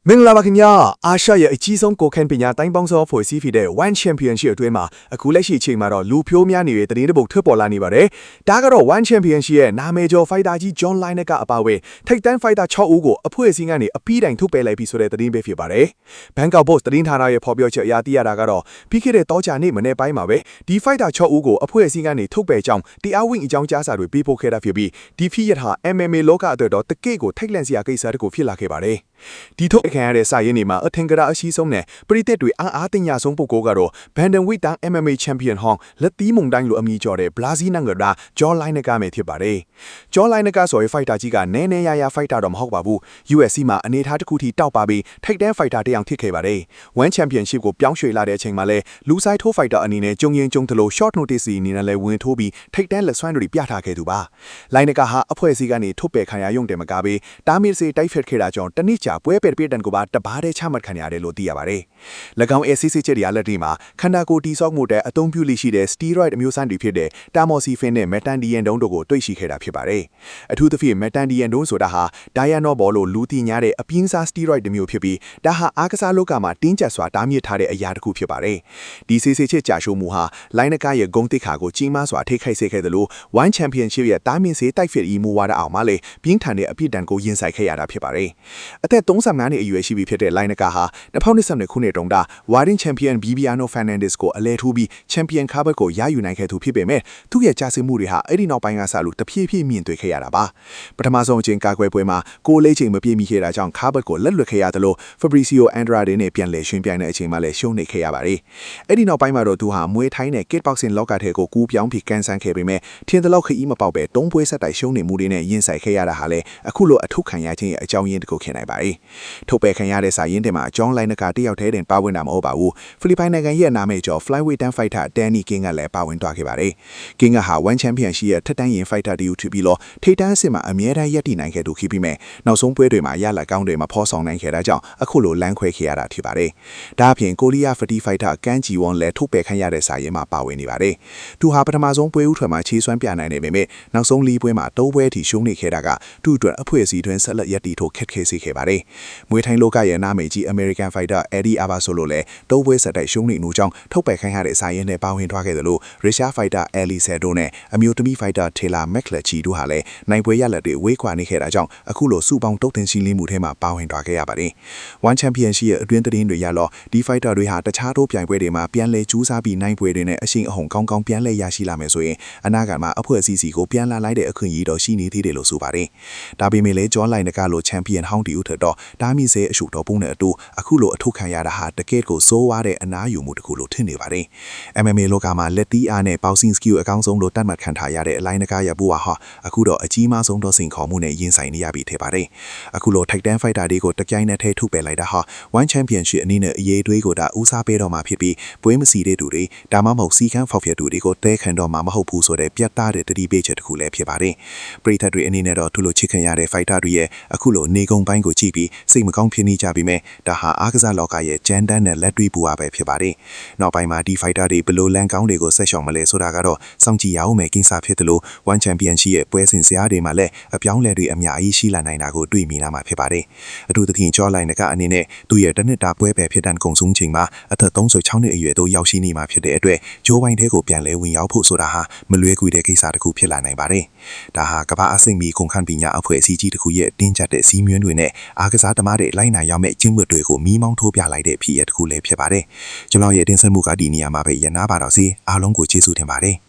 မင်္ဂလာပါခင်ဗျာအာရှရဲ့အကြီးဆုံးကိုကန်ပညာတိုင်းပေါင်းစောဖွဲ့စည်းဖြစ်တဲ့ One Championship အတွင်းမှာအခုလက်ရှိအချိန်မှာတော့လူဖြိုးများနေတဲ့တည်င်းတစ်ပုတ်ထွက်ပေါ်လာနေပါတယ်ဒါကတော့ One Championship ရဲ့နာမည်ကျော်ဖိုက်တာကြီး John Lineker ကအပါအဝင်ထိပ်တန်းဖိုက်တာ6ဦးကိုအဖွဲ့အစည်းကနေအပြီးတိုင်ထုတ်ပယ်လိုက်ပြီးဆိုတဲ့တည်င်းပဲဖြစ်ပါတယ် Bangkok Post တည်င်းဌာနရဲ့ဖော်ပြချက်အရသိရတာကတော့ပြီးခဲ့တဲ့တောကြာနေ့မနေ့ပိုင်းမှာပဲဒီဖိုက်တာ6ဦးကိုအဖွဲ့အစည်းကနေထုတ်ပယ်ကြောင်းတရားဝင်အကြောင်းကြားစာတွေပေးပို့ခဲ့တာဖြစ်ပြီးဒီဖြစ်ရဟာ MMA လောကအတွက်တော့တကယ့်ကိုထိတ်လန့်စရာကိစ္စတစ်ခုဖြစ်လာခဲ့ပါတယ်ဒီထုတ်ခံရတဲ့စာရင်းတွေမှာအထင်ကရအရှိဆုံးနဲ့ပရိသတ်တွေအားတင်ညာဆုံးပုဂ္ဂိုလ်ကတော့ Bantamweight တန်း MMA Champion ဟောင်းလက်သီးမုန်တိုင်းလိုအမည်ကျော်တဲ့ Blazi Nangara John Lineker ပဲဖြစ်ပါတယ် John Lineker ဆိုရင်ဖိုက်တာကြီးကနည်းနည်းရရဖိုက်တာတော့မဟုတ်ပါဘူး UFC မှာအနေထားတစ်ခုထိတောက်ပါပြီးထိပ်တန်းဖိုက်တာတစ်ယောက်ဖြစ်ခဲ့ပါတယ် One Championship ကိုပြောင်းရွှေ့လာတဲ့အချိန်မှာလဲလူဆိုင်ထိုးဖိုက်တာအနေနဲ့ကြုံရင်ကြုံသလို short notice အနေနဲ့လဲဝင်ထိုးပြီးထိပ်တန်းလက်စွမ်းတွေပြထားခဲ့သူပါ Lineker ဟာအဖွဲ့အစည်းကနေထုတ်ပယ်ခံရရုံတင်မကဘဲတာမီစေတိုက်ဖက်ခဲ့တာကြောင့်တနည်းကြာပွဲပယ်ပြတန်ကိုပါတပါးတဲ့ချမှတ်ခံရတယ်လို့သိရပါတယ်။၎င်း ACC ချက်တွေအလက်တွေမှာခန္ဓာကိုယ်တိဆောက်မှုတဲ့အသုံးပြုလိရှိတဲ့ steroid အမျိုးအစားတွေဖြစ်တဲ့ tamoxifen နဲ့ metandine တို့ကိုတွေ့ရှိခဲ့တာဖြစ်ပါတယ်။အထူးသဖြင့် metandine တို့ဆိုတာဟာ dianabol လို့လူသိများတဲ့အပြင်းစား steroid တစ်မျိုးဖြစ်ပြီးဒါဟာအားကစားလောကမှာတင်းကျပ်စွာတားမြစ်ထားတဲ့အရာတစ်ခုဖြစ်ပါတယ်။ဒီ CC ချက်ကြာရှုံးမှုဟာ Lineker ရဲ့ဂုဏ်သိက္ခာကိုကြီးမားစွာထိခိုက်စေခဲ့သလို One Championship ရဲ့တားမြစ်စေတိုက်ဖက်ဤမူဝါဒအောင်မှလည်းပြင်းထန်တဲ့အပြစ်ဒဏ်ကိုရင်ဆိုင်ခဲ့ရတာဖြစ်ပါတယ်။အသက်35နှစ်အရွယ်ရှိပြီဖြစ်တဲ့ Lineker ဟာ2022ခုနှစ်တုန်းက Warring Champion Bibiano Fernandes ကိုအလဲထိုးပြီး Champion ခါဘတ်ကိုရယူနိုင်ခဲ့သူဖြစ်ပေမဲ့သူ့ရဲ့ကြာစင်မှုတွေဟာအဲ့ဒီနောက်ပိုင်းကစလို့တဖြည်းဖြည်းမြင့်တွေ့ခဲ့ရတာပါပထမဆုံးအချိန်ကာကွယ်ပွဲမှာကိုလေးချိန်မပြည့်မီခဲ့တာကြောင့်ခါဘတ်ကိုလက်လွတ်ခဲ့ရသလို Fabricio Andrade နဲ့ပြန်လည်ရှင်ပြိုင်တဲ့အချိန်မှာလည်းရှုံးနေခဲ့ရပါတယ်အဲ့ဒီနောက်ပိုင်းမှာတော့သူဟာမွေးထိုင်းနဲ့ kickboxing လောကထဲကိုကူးပြောင်းပြီးကန်ဆန်းခဲ့ပေမဲ့ထင်သလောက်ခရီးမပေါက်ပဲတုံးပွဲဆက်တိုက်ရှုံးနေမှုတွေနဲ့ရင်ဆိုင်ခဲ့ရတာဟာလည်းအခုလိုအထုခံရခြင်းရဲ့အကြောင်းရင်းတစ်ခုဖြစ်နိုင်ပါတယ်ထုတ်ပယ်ခံရတဲ့စာရင်းတင်မှာ John Lineker တယောက်တည်းတင်ပါဝင်တာမဟုတ်ပါဘူးဖိလစ်ပိုင်နိုင်ငံရဲ့နာမည်ကျော် flyweight တန်း fighter Danny King ကလည်းပါဝင်သွားခဲ့ပါတယ် King ကဟာ One Championship ရဲ့ထက်တန်းရင် fighter တဦးဖြစ်ပြီးတော့ထိပ်တန်းအဆင့်မှာအမြဲတမ်းရပ်တည်နိုင်ခဲ့သူဖြစ်ပြီးမဲ့နောက်ဆုံးပွဲတွေမှာရလကောင်းတွေမှာဖော်ဆောင်နိုင်ခဲ့တာကြောင့်အခုလိုလမ်းခွဲခဲ့ရတာဖြစ်ပါတယ်ဒါအပြင်ကိုရီးယား Fatty fighter Kang Ji-won လည်းထုတ်ပယ်ခံရတဲ့စာရင်းမှာပါဝင်နေပါတယ်သူဟာပထမဆုံးပွဲဥထွက်မှာခြေစွမ်းပြနိုင်နေပေမဲ့နောက်ဆုံးလီးပွဲမှာတိုးပွဲထိရှုံးနေခဲ့တာကသူ့အတွက်အဖွဲ့အစည်းတွင်ဆက်လက်ရပ်တည်ထို့ခက်ခဲစေခဲ့ပါတယ်မွေးထိုင်းလောကရဲ့နာမည်ကြီး American fighter Eddie Abaso လို့လည်းတိုးပွဲဆက်တိုက်ရှုံးနေမှုကြောင့်ထုတ်ပယ်ခံရတဲ့စာရင်းနဲ့ပါဝင်သွားခဲ့တယ်လို့ Russia fighter Ali Sedo နဲ့အမျိုးသမီး fighter Taylor McClatchy တို့ဟာလည်းနိုင်ပွဲရလဒ်တွေဝေးကွာနေခဲ့တာကြောင့်အခုလိုစုပေါင်းတုတ်တင်စီလင်းမှုထဲမှာပါဝင်သွားခဲ့ရပါတယ် One Championship ရဲ့အတွင်းသတင်းတွေရတော့ဒီ fighter တွေဟာတခြားသောပြိုင်ပွဲတွေမှာပြန်လည်ကြိုးစားပြီးနိုင်ပွဲတွေနဲ့အရှိန်အဟုန်ကောင်းကောင်းပြန်လည်ရရှိလာမယ်ဆိုရင်အနာဂတ်မှာအဖွဲ့အစည်းစီကိုပြန်လာလိုက်တဲ့အခွင့်အရေးတော့ရှိနေသေးတယ်လို့ဆိုပါတယ်ဒါပေမဲ့လည်း John Lineker လို champion ဟောင်းတီဦးထက်တော့တားမြစ်စေအရှုတော်ပုံနဲ့အတူအခုလိုအထုခံရတာဟာတကယ်ကိုစိုးဝါတဲ့အနားယူမှုတစ်ခုလို့ထင်နေပါတယ် MMA လောကမှာလက်တီးအားနဲ့ boxing skill အကောင်းဆုံးလို့တတ်မှတ်ခံထားရတဲ့ Lineker ရဲ့ဘဝဟာအခုတော့အကြီးမားဆုံးသောစိန်ခေါ်မှုနဲ့ရင်ဆိုင်နေရပြီထင်ပါတယ်အခုလိုထိုက်တန်း fighter တွေကိုတကြိုင်နဲ့ထဲထုတ်ပယ်လိုက်တာဟာ One Championship အနေနဲ့အရေးတွေးကိုဒါဦးစားပေးတော့မှာဖြစ်ပြီးပွဲမစီတဲ့သူတွေဒါမှမဟုတ်စီကန်းဖောက်ဖျက်သူတွေကိုတဲခံတော့မှာမဟုတ်ဘူးဆိုတဲ့ပြတ်သားတဲ့တတိပေးချက်တစ်ခုလည်းဖြစ်ပါတယ်ပရိသတ်တွေအနေနဲ့တော့သူလိုချစ်ခင်ရတဲ့ fighter တွေရဲ့အခုလိုနေကုန်ပိုင်းကိုကြည့်ပြီးစိတ်မကောင်းဖြစ်နေကြပြီမဲ့ဒါဟာအားကစားလောကရဲ့ဂျန်တန်းနဲ့လက်တွေ့ပူအားပဲဖြစ်ပါတယ်နောက်ပိုင်းမှာဒီ fighter တွေဘလို့လန်ကောင်းတွေကိုဆက်ရှောင်မလဲဆိုတာကတော့စောင့်ကြည့်ရအောင်မယ်ကိစ္စဖြစ်တယ်လို့ One Championship ရဲ့ပွဲစဉ်စရာတွေမှာလည်းအပြောင်းလဲတွေအများကြီးရှိလာနိုင်တာကိုတွေ့မြင်လာမှာဖြစ်ပါတယ်အထူးသဖြင့် John Lineker အနေနဲ့သူ့ရဲ့တနစ်တာပွဲပဲဖြစ်တဲ့ကုံဆုံးချိန်မှာအသက်36နှစ်အရွယ်သို့ရောက်ရှိနေမှာဖြစ်တဲ့အတွက်ဂျိုးပိုင်းတဲကိုပြန်လဲဝင်ရောက်ဖို့ဆိုတာဟာမလွဲကူတဲ့ကိစ္စတစ်ခုဖြစ်လာနိုင်ပါတယ်ဒါဟာကမ္ဘာအဆင့်မီကုန်ခန့်ပညာအဖွဲ့အစည်းကြီးတစ်ခုရဲ့တင်းကျပ်တဲ့စီးမြွန်းတွေနဲ့အားကစားသမားတွေလိုက်နာရမယ့်ကျင့်ဝတ်တွေကိုမီးမောင်းထိုးပြလိုက်တဲ့ဖြစ်ရပ်တစ်ခုလည်းဖြစ်ပါတယ်ကျွန်တော်ရဲ့တင်ဆက်မှုကဒီနေရာမှာပဲရနာပါတော့စီအားလုံးကိုကျေးဇူးတင်ပါတယ်